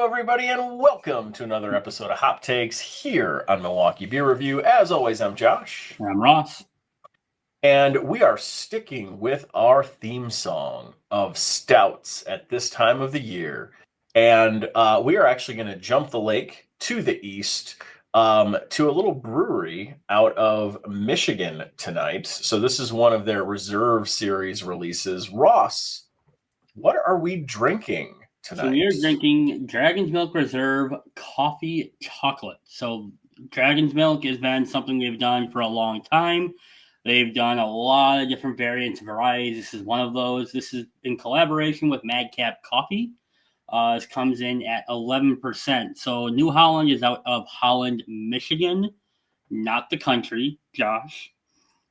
everybody, and welcome to another episode of Hop Takes here on Milwaukee Beer Review. As always, I'm Josh. I'm Ross. And we are sticking with our theme song of stouts at this time of the year. And we are actually going to jump the lake to the east to a little brewery out of Michigan tonight. So this is one of their Reserve Series releases. Ross, what are we drinking tonight? So we are drinking Dragon's Milk Reserve Coffee Chocolate. So Dragon's Milk has been something they've done for a long time. They've done a lot of different variants and varieties. This is one of those. This is in collaboration with Madcap Coffee. This comes in at 11%. So New Holland is out of Holland, Michigan, not the country, Josh.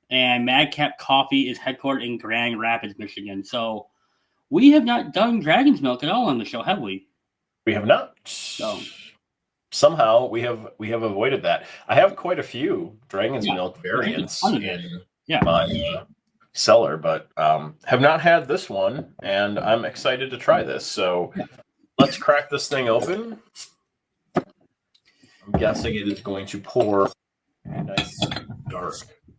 And Madcap Coffee is headquartered in Grand Rapids, Michigan. So we have not done Dragon's Milk at all on the show, have we? We have not. So somehow we have avoided that. I have quite a few Dragon's Milk variants in my cellar, but have not had this one, and I'm excited to try this. So let's crack this thing open. I'm guessing it is going to pour nice dark.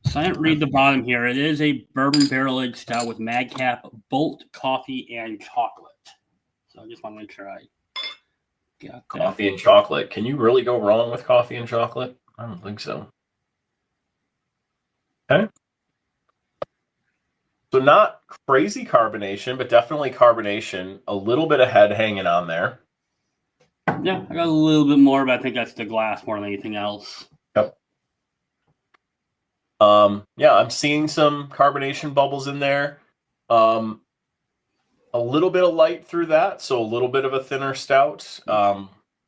So I didn't read the bottom here. It is a bourbon barrel-aged stout with Madcap, Bolt, Coffee, and Chocolate. So I just want to make sure I got that. Coffee and chocolate. Can you really go wrong with coffee and chocolate? I don't think so. Okay. So not crazy carbonation, but definitely carbonation. A little bit of head hanging on there. Yeah, I got a little bit more, but I think that's the glass more than anything else. Yep. I'm seeing some carbonation bubbles in there. A little bit of light through that, so a little bit of a thinner stout,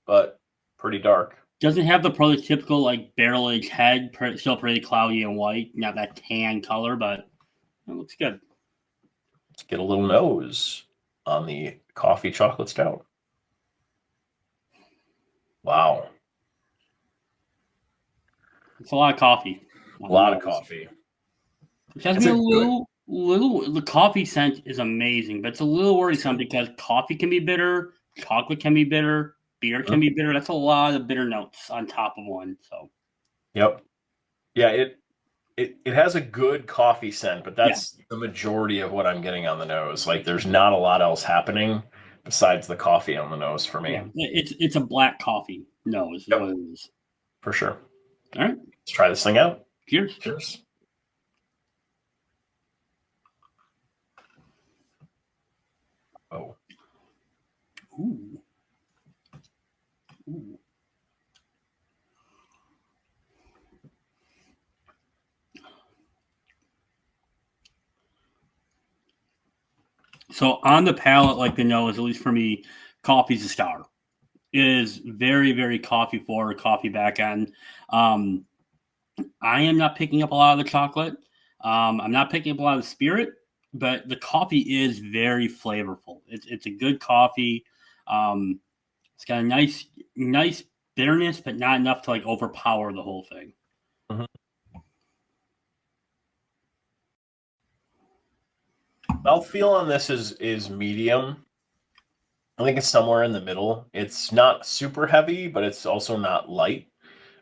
but pretty dark. Doesn't have the prototypical like barrel-aged head, still pretty cloudy and white, not that tan color, but it looks good. Let's get a little nose on the coffee chocolate stout. Wow. It's a lot of coffee. A lot of coffee. Which has me a little, the coffee scent is amazing, but it's a little worrisome because coffee can be bitter, chocolate can be bitter, beer can be bitter. That's a lot of bitter notes on top of one. So, yep. Yeah, it has a good coffee scent, but that's the majority of what I'm getting on the nose. Like, there's not a lot else happening besides the coffee on the nose for me. Yeah, it's a black coffee nose. Is what it is. For sure. All right. Let's try this thing out. Cheers. Cheers. Oh. Ooh. Ooh. So on the palate, like the nose, at least for me, coffee's a star. It is very, very coffee forward, coffee back end. I am not picking up a lot of the chocolate. I'm not picking up a lot of the spirit, but the coffee is very flavorful. It's a good coffee. It's got a nice bitterness, but not enough to like overpower the whole thing. Mm-hmm. Mouthfeel on this is medium. I think it's somewhere in the middle. It's not super heavy, but it's also not light.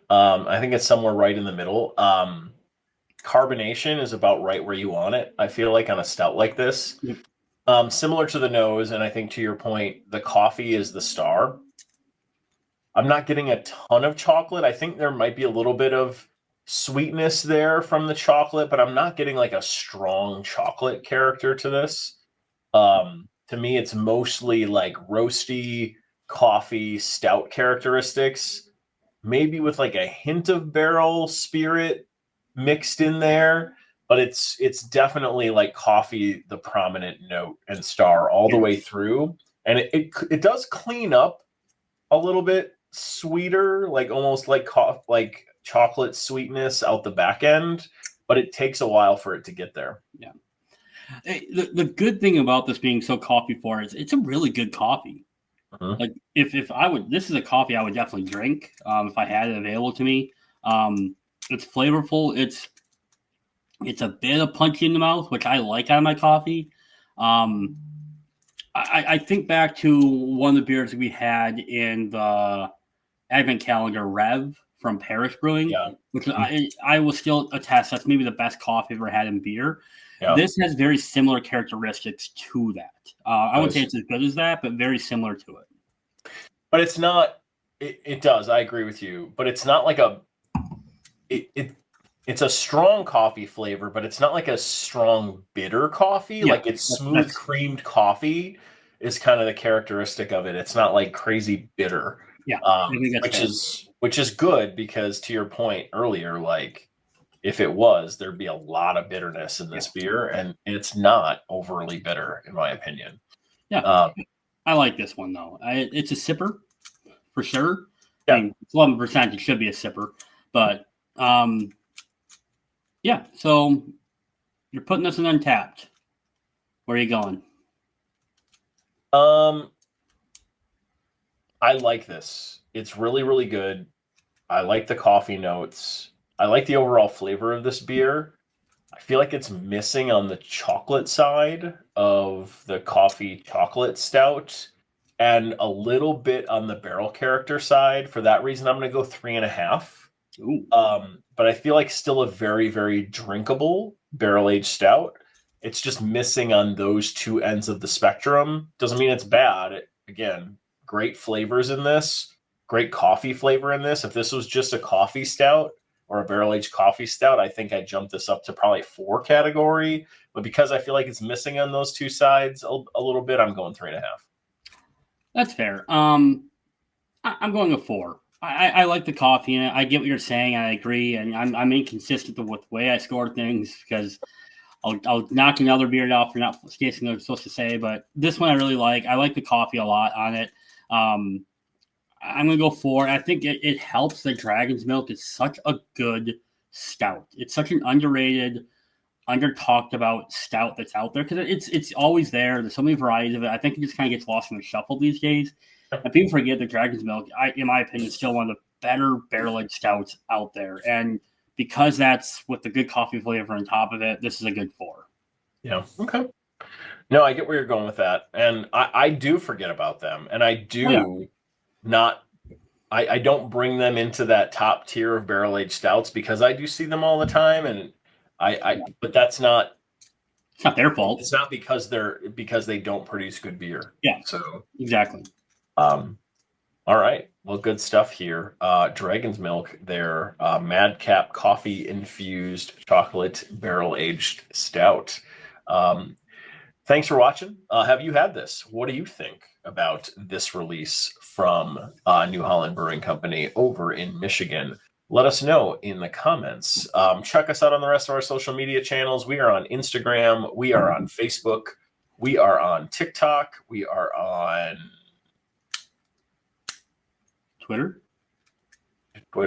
I think it's somewhere right in the middle. Carbonation is about right where you want it, I feel like, on a stout like this. Yep. Similar to the nose, and I think to your point, the coffee is the star. I'm not getting a ton of chocolate. I think there might be a little bit of sweetness there from the chocolate, but I'm not getting like a strong chocolate character to this. To me, it's mostly like roasty coffee stout characteristics, maybe with like a hint of barrel spirit mixed in there, but it's definitely like coffee, the prominent note and star all the way through. And it does clean up a little bit sweeter, like almost like chocolate sweetness out the back end, but it takes a while for it to get there. Yeah. The good thing about this being so coffee forward is it's a really good coffee. Mm-hmm. Like if I would, this is a coffee I would definitely drink if I had it available to me. It's flavorful. It's a bit of punchy in the mouth, which I like out of my coffee. I think back to one of the beers we had in the Advent Calendar, Rev from Parish Brewing, which I will still attest that's maybe the best coffee I've ever had in beer. Yeah. This has very similar characteristics to that. I wouldn't say it's as good as that, but very similar to it. But it's not. It does. I agree with you. But it's not like a. It's a strong coffee flavor, but it's not like a strong bitter coffee. Yeah, like it's smooth creamed coffee is kind of the characteristic of it. It's not like crazy bitter. Yeah, which is good because to your point earlier, like if it was, there'd be a lot of bitterness in this beer, and it's not overly bitter in my opinion. Yeah, I like this one though. It's a sipper for sure. Yeah. I mean, 11%. It should be a sipper, but yeah. So you're putting this in Untappd. Where are you going? I like this. It's really, really good. I like the coffee notes. I like the overall flavor of this beer. I feel like it's missing on the chocolate side of the coffee chocolate stout and a little bit on the barrel character side. For that reason, I'm going to go 3.5. But I feel like still a very, very drinkable barrel-aged stout. It's just missing on those two ends of the spectrum. Doesn't mean it's bad. Again, great flavors in this. Great coffee flavor in this. If this was just a coffee stout or a barrel-aged coffee stout, I think I'd jump this up to probably 4 category. But because I feel like it's missing on those two sides a little bit, I'm going 3.5. That's fair. I'm going a 4. I like the coffee in it. I get what you're saying. I agree. And I'm inconsistent with the way I score things because I'll knock another beer off for not stating what I'm supposed to say. But this one I really like. I like the coffee a lot on it. I'm going to go 4. I think it helps that Dragon's Milk is such a good stout. It's such an underrated, under-talked about stout that's out there because it's always there. There's so many varieties of it. I think it just kind of gets lost in the shuffle these days. And people forget that Dragon's Milk, in my opinion, is still one of the better barrel-aged stouts out there. And because that's with the good coffee flavor on top of it, this is a good 4. Yeah. Okay. No, I get where you're going with that. And I do forget about them. And I do I don't bring them into that top tier of barrel-aged stouts because I do see them all the time. And but that's not. It's not their fault. It's not because they don't produce good beer. Yeah. So exactly. All right. Well, good stuff here. Dragon's Milk, their Madcap coffee infused chocolate barrel aged stout. Thanks for watching. Have you had this? What do you think about this release from New Holland Brewing Company over in Michigan? Let us know in the comments. Check us out on the rest of our social media channels. We are on Instagram. We are on Facebook. We are on TikTok. We are on Twitter. We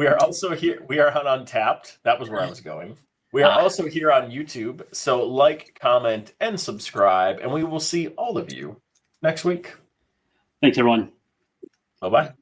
are also here. We are on Untappd. That was where I was going. We are also here on YouTube. So like, comment, and subscribe, and we will see all of you next week. Thanks, everyone. Bye-bye.